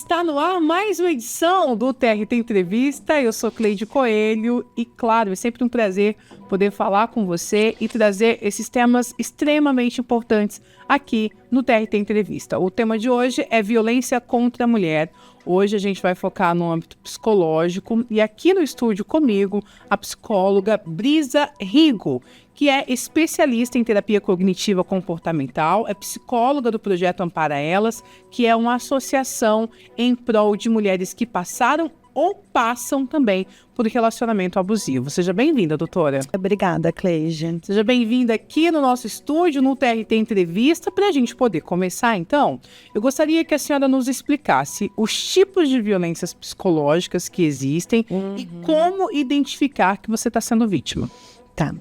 Está no ar mais uma edição do TRT Entrevista. Eu sou Cleide Coelho e, claro, é sempre um prazer poder falar com você e trazer esses temas extremamente importantes aqui no TRT Entrevista. O tema de hoje é violência contra a mulher. Hoje a gente vai focar no âmbito psicológico e aqui no estúdio comigo a psicóloga Brisa Rigo, que é especialista em terapia cognitiva comportamental, é psicóloga do projeto Ampara Elas, que é uma associação em prol de mulheres que passaram ou passam também por relacionamento abusivo. Seja bem-vinda, doutora. Obrigada, Cleide. Seja bem-vinda aqui no nosso estúdio, no TRT Entrevista. Para a gente poder começar, então, eu gostaria que a senhora nos explicasse os tipos de violências psicológicas que existem e como identificar que você está sendo vítima. Tá.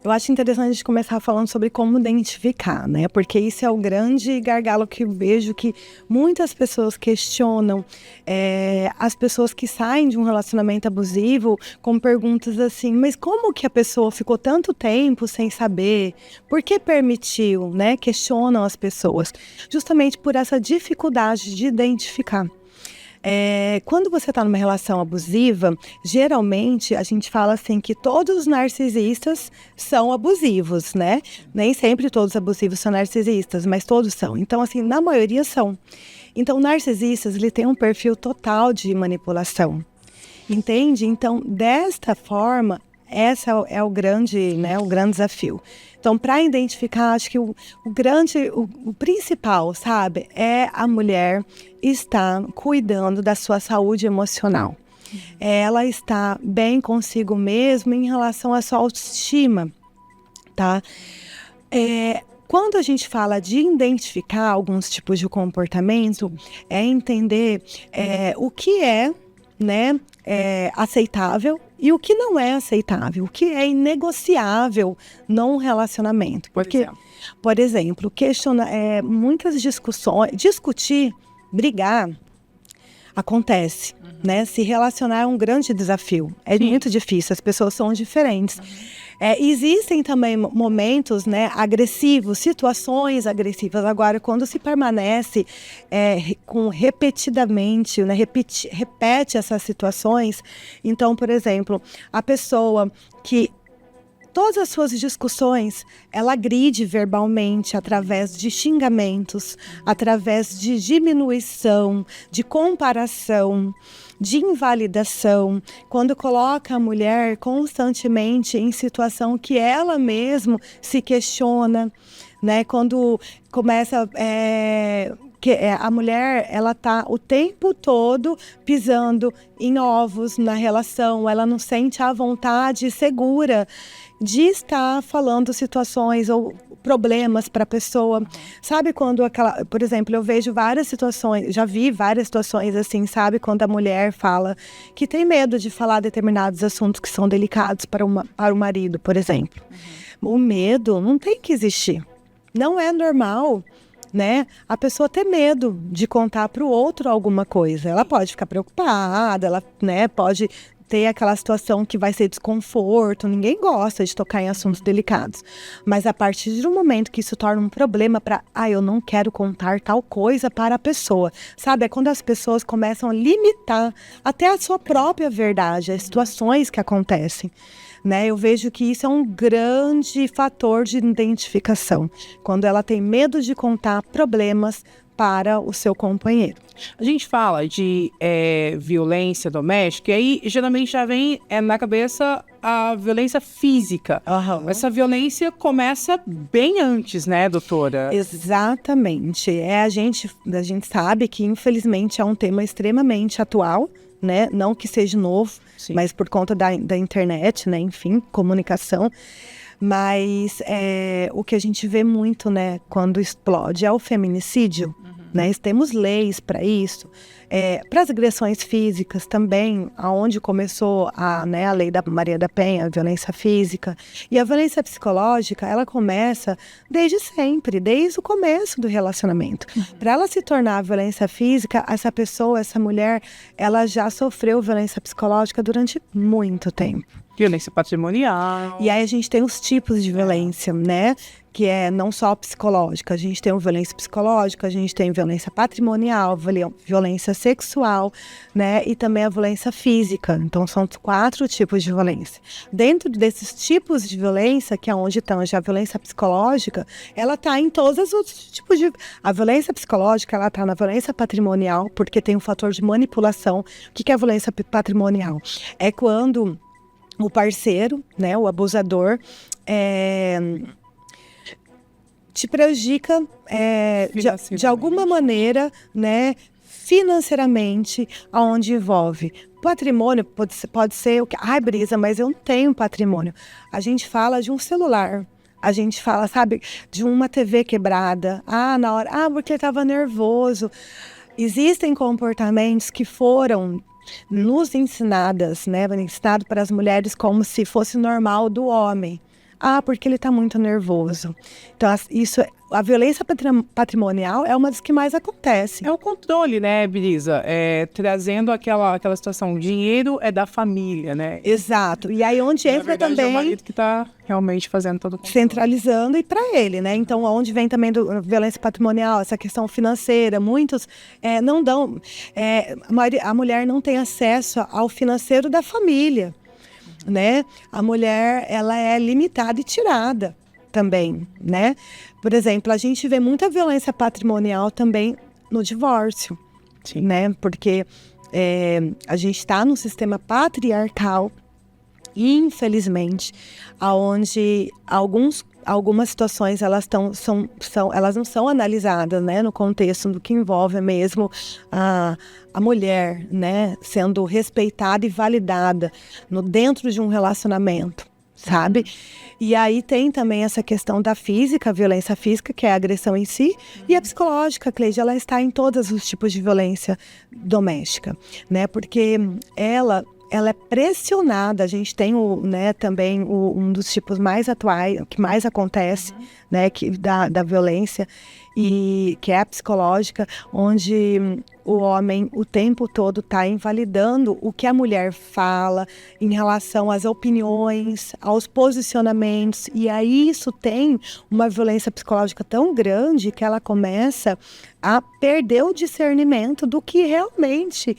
Eu acho interessante a gente começar falando sobre como identificar, né? Porque isso é o grande gargalo que eu vejo que muitas pessoas questionam. As pessoas que saem de um relacionamento abusivo com perguntas assim, mas como que a pessoa ficou tanto tempo sem saber? Por que permitiu, né? Questionam as pessoas. Justamente por essa dificuldade de identificar. Quando você está numa relação abusiva, geralmente a gente fala assim que todos os narcisistas são abusivos, né? Nem sempre todos os abusivos são narcisistas, mas todos são. Então, assim, na maioria são. Então, narcisistas, ele tem um perfil total de manipulação, entende? Então, desta forma, esse é o grande, né, o grande desafio. Então, para identificar, acho que o principal, sabe, é a mulher estar cuidando da sua saúde emocional. Ela está bem consigo mesma em relação à sua autoestima, tá? Quando a gente fala de identificar alguns tipos de comportamento, é entender o que é, né, aceitável e o que não é aceitável, o que é inegociável num relacionamento. Porque, por exemplo, muitas discussões, discutir, brigar, acontece, né? Se relacionar é um grande desafio, muito difícil, as pessoas são diferentes. Existem também momentos, né, agressivos, situações agressivas. Agora, quando se permanece repetidamente, né, repete essas situações, então, por exemplo, a pessoa que todas as suas discussões, ela agride verbalmente através de xingamentos, através de diminuição, de comparação, de invalidação, quando coloca a mulher constantemente em situação que ela mesma se questiona, né? Quando começa a mulher, ela tá o tempo todo pisando em ovos na relação, ela não sente a vontade segura de estar falando situações ou problemas para a pessoa. Sabe quando por exemplo, eu vejo várias situações, já vi várias situações assim, sabe, quando a mulher fala que tem medo de falar determinados assuntos que são delicados para o marido, por exemplo. O medo não tem que existir. Não é normal, né, a pessoa ter medo de contar para o outro alguma coisa. Ela pode ficar preocupada, ela, né, pode ter aquela situação que vai ser desconforto, ninguém gosta de tocar em assuntos delicados. Mas a partir do momento que isso torna um problema eu não quero contar tal coisa para a pessoa, sabe? É quando as pessoas começam a limitar até a sua própria verdade, as situações que acontecem. Né, eu vejo que isso é um grande fator de identificação, quando ela tem medo de contar problemas para o seu companheiro. A gente fala de violência doméstica e aí geralmente já vem na cabeça a violência física. Essa violência começa bem antes, né, doutora? Exatamente. A gente sabe que infelizmente é um tema extremamente atual, né? Não que seja novo, sim, mas por conta da internet, né? Enfim, comunicação. Mas o que a gente vê muito, né, quando explode é o feminicídio. Né? Temos leis para isso. Para as agressões físicas também, aonde começou a lei da Maria da Penha, a violência física. E a violência psicológica, ela começa desde sempre, desde o começo do relacionamento. Para ela se tornar violência física, essa pessoa, essa mulher, ela já sofreu violência psicológica durante muito tempo. Violência patrimonial. E aí a gente tem os tipos de violência, né? Que é não só psicológica, a gente tem a violência psicológica, a gente tem violência patrimonial, violência sexual, né? E também a violência física. Então são 4 tipos de violência. Dentro desses tipos de violência, que é onde estão já a violência psicológica, ela está em todos os tipos de... A violência psicológica, ela está na violência patrimonial, porque tem um fator de manipulação. O que é a violência patrimonial? É quando o parceiro, né, o abusador, te prejudica de alguma maneira, né, financeiramente, aonde envolve patrimônio. Pode ser o que? Ai, Brisa, mas eu não tenho patrimônio. A gente fala de um celular. A gente fala, sabe, de uma TV quebrada. Na hora, porque ele estava nervoso. Existem comportamentos que foram nos ensinados, né, ensinado para as mulheres como se fosse normal do homem. Porque ele está muito nervoso. Então, a violência patrimonial é uma das que mais acontece. É o controle, né, Brisa? Trazendo aquela situação, o dinheiro é da família, né? Exato. E aí onde entra, na verdade, também... é o marido que está realmente fazendo todo o controle. Centralizando e para ele, né? Então, onde vem também a violência patrimonial, essa questão financeira, muitos não dão... a mulher não tem acesso ao financeiro da família. Né? A mulher, ela é limitada e tirada também, né? Por exemplo, a gente vê muita violência patrimonial também no divórcio, sim, né? Porque a gente está num sistema patriarcal, infelizmente, onde algumas situações elas não são analisadas, né, no contexto do que envolve mesmo a mulher, né, sendo respeitada e validada dentro de um relacionamento, sabe? E aí tem também essa questão da física, a violência física, que é a agressão em si, e a psicológica, Cleide, ela está em todos os tipos de violência doméstica, né, porque ela é pressionada. A gente tem também um dos tipos mais atuais, que mais acontece, né, da violência, e que é a psicológica, onde o homem o tempo todo está invalidando o que a mulher fala em relação às opiniões, aos posicionamentos, e aí isso tem uma violência psicológica tão grande que ela começa a perder o discernimento do que realmente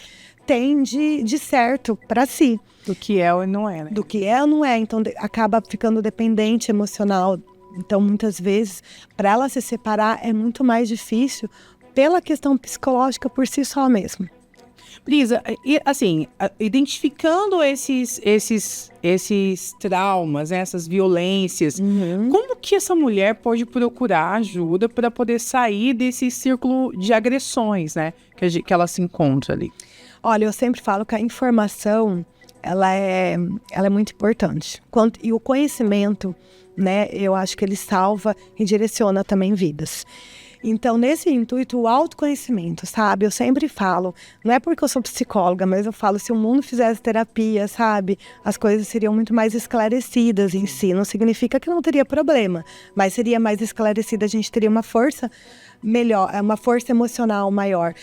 tem de certo para si. Do que é ou não é, né? Do que é ou não é. Então, acaba ficando dependente emocional. Então, muitas vezes, para ela se separar é muito mais difícil pela questão psicológica por si só mesmo. Brisa, e assim, identificando esses traumas, né, essas violências, como que essa mulher pode procurar ajuda para poder sair desse círculo de agressões, né, que ela se encontra ali? Olha, eu sempre falo que a informação, ela é muito importante. E o conhecimento, né, eu acho que ele salva e direciona também vidas. Então, nesse intuito, o autoconhecimento, sabe? Eu sempre falo, não é porque eu sou psicóloga, mas eu falo, se o mundo fizesse terapia, sabe? As coisas seriam muito mais esclarecidas em si. Não significa que não teria problema, mas seria mais esclarecida, a gente teria uma força melhor, uma força emocional maior.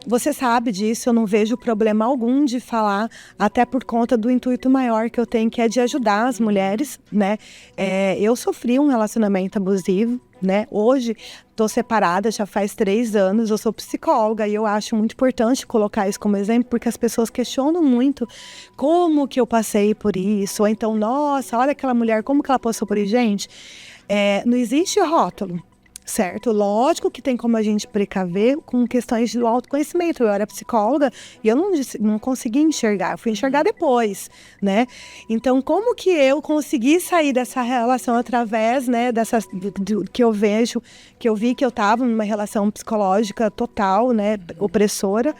Você sabe disso, eu não vejo problema algum de falar, até por conta do intuito maior que eu tenho, que é de ajudar as mulheres, né? Eu sofri um relacionamento abusivo, né? Hoje estou separada, já faz 3 anos, eu sou psicóloga e eu acho muito importante colocar isso como exemplo, porque as pessoas questionam muito como que eu passei por isso, ou então, nossa, olha aquela mulher, como que ela passou por isso? Gente, não existe rótulo. Certo? Lógico que tem como a gente precaver com questões do autoconhecimento. Eu era psicóloga e eu não conseguia enxergar. Eu fui enxergar depois, né? Então, como que eu consegui sair dessa relação através, né, que eu vejo, que eu vi que eu estava numa relação psicológica total, né, opressora,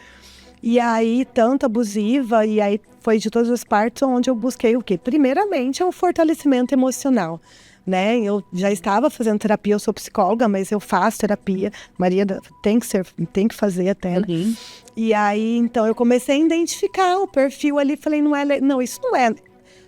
e aí tanto abusiva, e aí foi de todas as partes onde eu busquei o quê? Primeiramente, é um fortalecimento emocional. Né? Eu já estava fazendo terapia, eu sou psicóloga, mas eu faço terapia. Maria tem que fazer até, né? E aí, então, eu comecei a identificar o perfil ali, falei, não, isso não é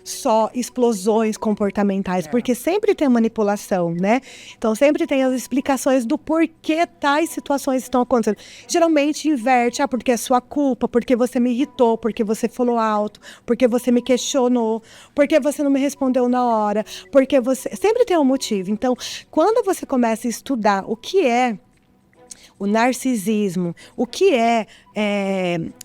só explosões comportamentais, porque sempre tem manipulação, né? Então sempre tem as explicações do porquê tais situações estão acontecendo. Geralmente inverte, porque é sua culpa, porque você me irritou, porque você falou alto, porque você me questionou, porque você não me respondeu na hora, porque você... Sempre tem um motivo. Então, quando você começa a estudar o que é o narcisismo, o que é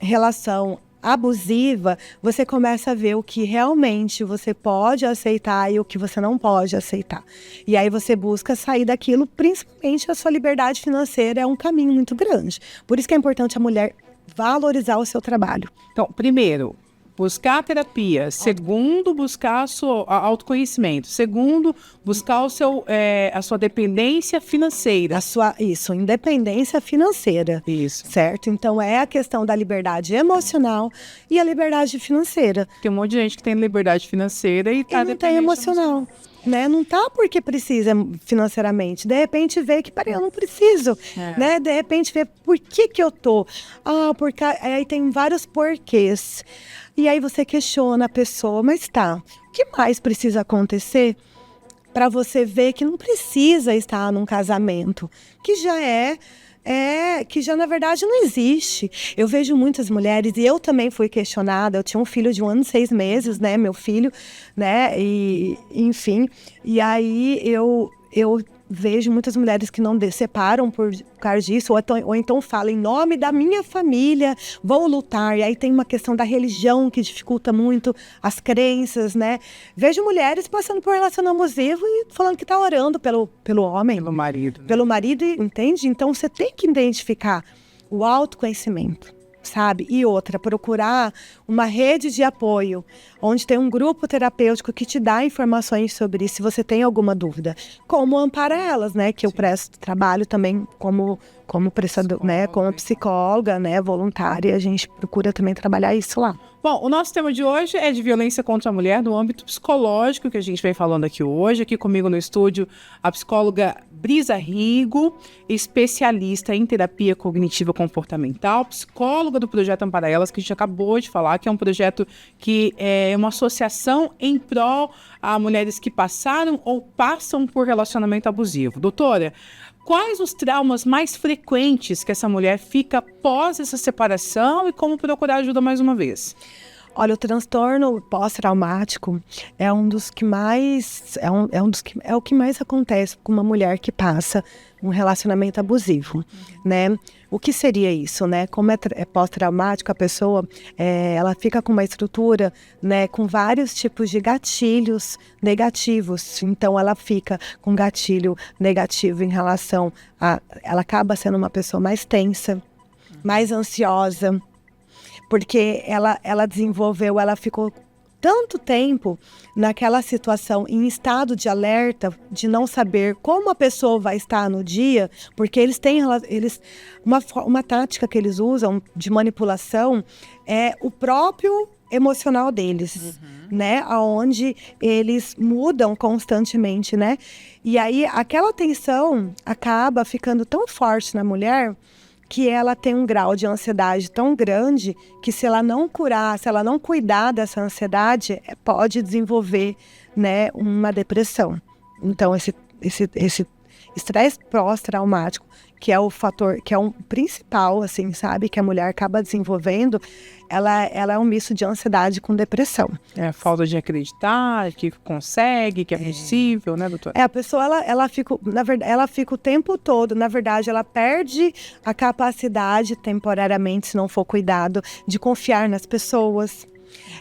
relação abusiva, você começa a ver o que realmente você pode aceitar e o que você não pode aceitar. E aí você busca sair daquilo, principalmente a sua liberdade financeira é um caminho muito grande. Por isso que é importante a mulher valorizar o seu trabalho. Então, primeiro, buscar a terapia. Segundo, buscar autoconhecimento. Segundo, buscar a sua dependência financeira. Isso, independência financeira. Isso. Certo? Então, é a questão da liberdade emocional e a liberdade financeira. Tem um monte de gente que tem liberdade financeira e tá não tem emocional. Né? Não tá porque precisa financeiramente. De repente vê que, peraí, eu não preciso. Né? De repente vê por que eu tô. Porque aí tem vários porquês. E aí você questiona a pessoa, mas tá, o que mais precisa acontecer para você ver que não precisa estar num casamento, que já na verdade não existe. Eu vejo muitas mulheres, e eu também fui questionada, eu tinha um filho de 1 ano e 6 meses, né, meu filho, né, e enfim, e aí eu vejo muitas mulheres que não separam por causa disso, ou então falam, em nome da minha família, vou lutar. E aí tem uma questão da religião que dificulta muito as crenças, né? Vejo mulheres passando por relacionamento abusivo e falando que tá orando pelo homem. Pelo marido. Né? Pelo marido, entende? Então você tem que identificar o autoconhecimento. Sabe? E outra, procurar uma rede de apoio, onde tem um grupo terapêutico que te dá informações sobre isso, se você tem alguma dúvida. Como amparar elas, né? Que eu presto trabalho também como prestador, né? Como psicóloga, né? Voluntária, a gente procura também trabalhar isso lá. Bom, o nosso tema de hoje é de violência contra a mulher no âmbito psicológico, que a gente vem falando aqui hoje. Aqui comigo no estúdio, a psicóloga Brisa Rigo, especialista em terapia cognitiva comportamental, psicóloga do projeto Ampara Elas, que a gente acabou de falar, que é um projeto que é uma associação em prol a mulheres que passaram ou passam por relacionamento abusivo. Doutora, quais os traumas mais frequentes que essa mulher fica após essa separação e como procurar ajuda mais uma vez? Olha, o transtorno pós-traumático é um dos que mais é o que mais acontece com uma mulher que passa um relacionamento abusivo, né? O que seria isso, né? Como é pós-traumático, a pessoa ela fica com uma estrutura, né, com vários tipos de gatilhos negativos. Então, ela fica com gatilho negativo em relação ela acaba sendo uma pessoa mais tensa, mais ansiosa, porque ela ficou tanto tempo naquela situação em estado de alerta, de não saber como a pessoa vai estar no dia, porque eles têm uma tática que eles usam de manipulação é o próprio emocional deles, né? Aonde eles mudam constantemente, né? E aí aquela tensão acaba ficando tão forte na mulher que ela tem um grau de ansiedade tão grande que se ela não curar, se ela não cuidar dessa ansiedade, pode desenvolver, né, uma depressão. Então, esse estresse pós-traumático, que é o fator, que é um principal, assim, sabe, que a mulher acaba desenvolvendo, ela é um misto de ansiedade com depressão. É a falta de acreditar, que consegue, que é possível, né, doutora? A pessoa, ela fica o tempo todo, na verdade, ela perde a capacidade, temporariamente, se não for cuidado, de confiar nas pessoas.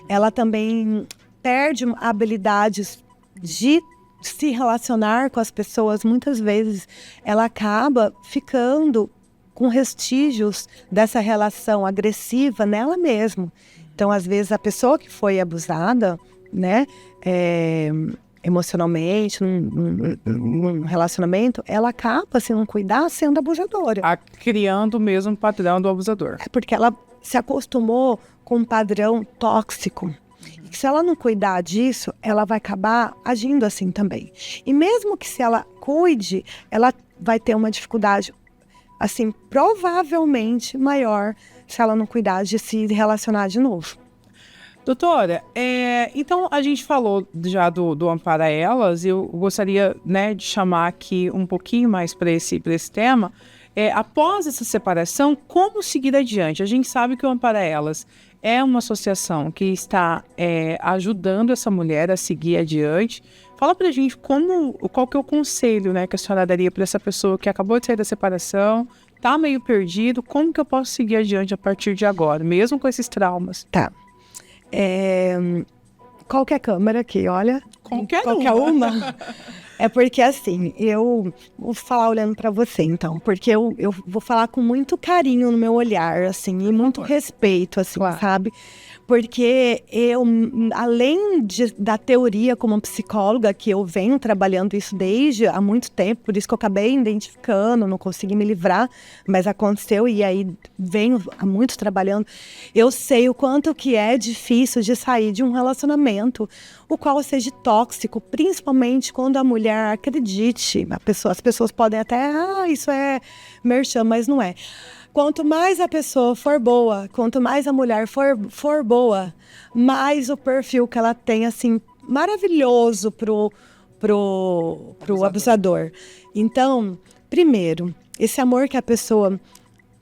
Ela também perde habilidades de se relacionar com as pessoas. Muitas vezes ela acaba ficando com vestígios dessa relação agressiva nela mesma. Então, às vezes, a pessoa que foi abusada, né, emocionalmente, num relacionamento, ela acaba, se não cuidar, sendo abusadora. Criando o mesmo padrão do abusador. É porque ela se acostumou com um padrão tóxico. E que se ela não cuidar disso, ela vai acabar agindo assim também. E mesmo que se ela cuide, ela vai ter uma dificuldade, assim, provavelmente maior, se ela não cuidar de se relacionar de novo. Doutora, então a gente falou já do Ampara Elas, eu gostaria, né, de chamar aqui um pouquinho mais para esse tema. Após essa separação, como seguir adiante? A gente sabe que o Ampara Elas é uma associação que está ajudando essa mulher a seguir adiante. Fala pra gente qual que é o conselho, né, que a senhora daria para essa pessoa que acabou de sair da separação, tá meio perdido, como que eu posso seguir adiante a partir de agora, mesmo com esses traumas? Tá. Qualquer câmera aqui, olha. Qualquer uma. É porque assim, eu vou falar olhando para você, então, porque eu vou falar com muito carinho no meu olhar, assim, e muito respeito, assim, claro. Sabe? Porque eu, além da teoria como psicóloga, que eu venho trabalhando isso desde há muito tempo, por isso que eu acabei identificando, não consegui me livrar, mas aconteceu e aí venho há muito trabalhando, eu sei o quanto que é difícil de sair de um relacionamento, o qual seja tóxico, principalmente quando a mulher acredite, as pessoas podem até, isso é merchan, mas não é. Quanto mais a pessoa for boa, quanto mais a mulher for boa, mais o perfil que ela tem, assim, maravilhoso pro abusador. Então, primeiro, esse amor que a pessoa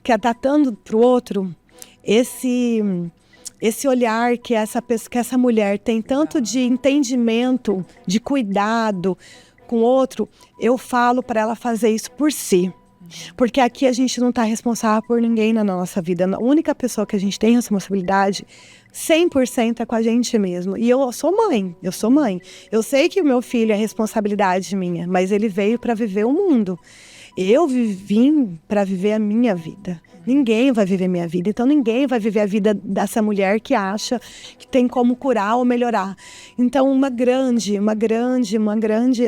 quer dar dando pro outro, esse olhar que essa mulher tem tanto de entendimento, de cuidado com o outro, eu falo para ela fazer isso por si. Porque aqui a gente não está responsável por ninguém na nossa vida. A única pessoa que a gente tem responsabilidade 100% é com a gente mesmo. E eu sou mãe. Eu sei que o meu filho é responsabilidade minha, mas ele veio para viver o mundo. Eu vim para viver a minha vida. Ninguém vai viver minha vida. Então ninguém vai viver a vida dessa mulher que acha que tem como curar ou melhorar. Então uma grande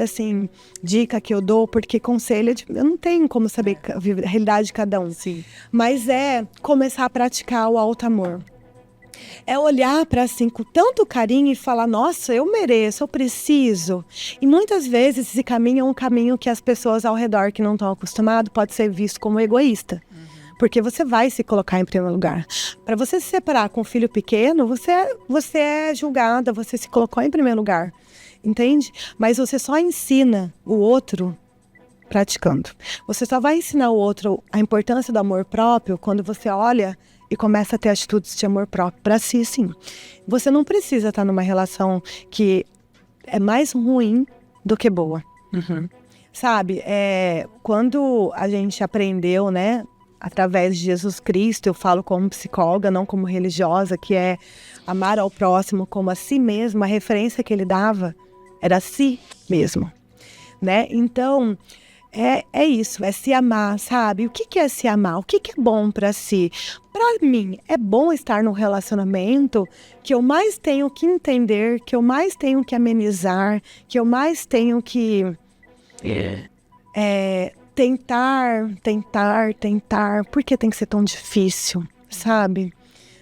assim, dica que eu dou, porque conselho, eu não tenho como saber a realidade de cada um. Sim. Mas é começar a praticar o alto amor. É olhar para si com tanto carinho e falar, nossa, eu mereço, eu preciso. E muitas vezes esse caminho é um caminho que as pessoas ao redor que não estão acostumadas pode ser visto como egoísta. Porque você vai se colocar em primeiro lugar. Para você se separar com um filho pequeno, você é julgada, você se colocou em primeiro lugar. Entende? Mas você só ensina o outro praticando. Você só vai ensinar o outro a importância do amor próprio quando você olha e começa a ter atitudes de amor próprio para si, sim. Você não precisa estar numa relação que é mais ruim do que boa. Uhum. Sabe, quando a gente aprendeu, né, através de Jesus Cristo, eu falo como psicóloga, não como religiosa, que é amar ao próximo como a si mesmo, a referência que ele dava era a si mesmo, né? Então, é isso, é se amar, sabe? O que é se amar? O que é bom para si? Para mim, é bom estar num relacionamento que eu mais tenho que entender, que eu mais tenho que amenizar, que eu mais tenho que tentar. Por que tem que ser tão difícil, sabe?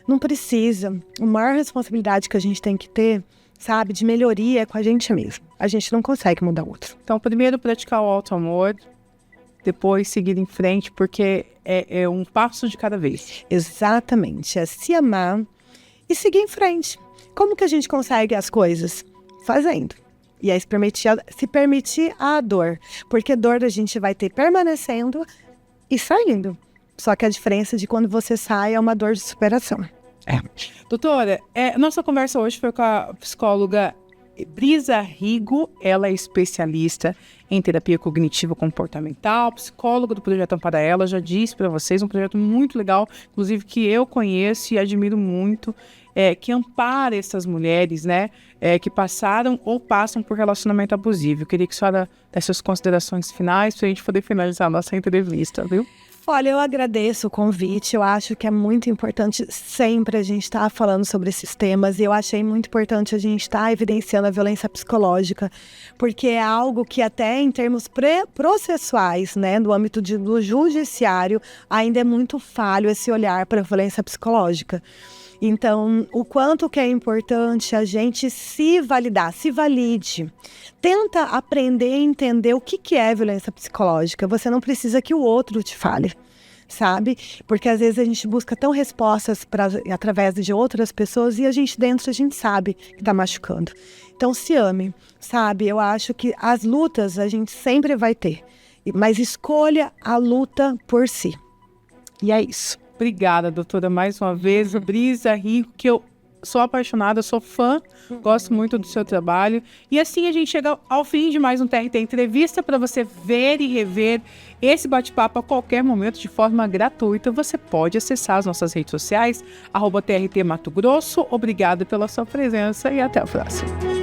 Não precisa. A maior responsabilidade que a gente tem que ter, sabe, de melhoria é com a gente mesmo. A gente não consegue mudar o outro. Então, primeiro praticar o alto amor, depois seguir em frente, porque é um passo de cada vez. Exatamente. É se amar e seguir em frente. Como que a gente consegue as coisas? Fazendo. E aí se permitir a dor. Porque dor a gente vai ter permanecendo e saindo. Só que a diferença de quando você sai é uma dor de superação. Doutora, nossa conversa hoje foi com a psicóloga Brisa Rigo. Ela é especialista em terapia cognitivo-comportamental, psicóloga do Projeto Ampara Elas. Já disse para vocês, um projeto muito legal, inclusive que eu conheço e admiro muito, que ampara essas mulheres, né, que passaram ou passam por relacionamento abusivo. Eu queria que a senhora desse suas considerações finais para a gente poder finalizar a nossa entrevista, viu? Olha, eu agradeço o convite, eu acho que é muito importante sempre a gente estar falando sobre esses temas e eu achei muito importante a gente estar evidenciando a violência psicológica, porque é algo que até em termos processuais, né, no âmbito do judiciário, ainda é muito falho esse olhar para a violência psicológica. Então, o quanto que é importante a gente se validar, se valide. Tenta aprender e entender o que é violência psicológica. Você não precisa que o outro te fale. sabe? Porque às vezes a gente busca tão respostas através de outras pessoas e a gente sabe que tá machucando. Então se ame, sabe? Eu acho que as lutas a gente sempre vai ter, mas escolha a luta por si. E é isso. Obrigada, doutora, mais uma vez. Brisa Rico, que eu sou apaixonada, sou fã, gosto muito do seu trabalho. E assim a gente chega ao fim de mais um TRT Entrevista. Para você ver e rever esse bate-papo a qualquer momento de forma gratuita, você pode acessar as nossas redes sociais, @TRT Mato Grosso. Obrigada pela sua presença e até a próxima.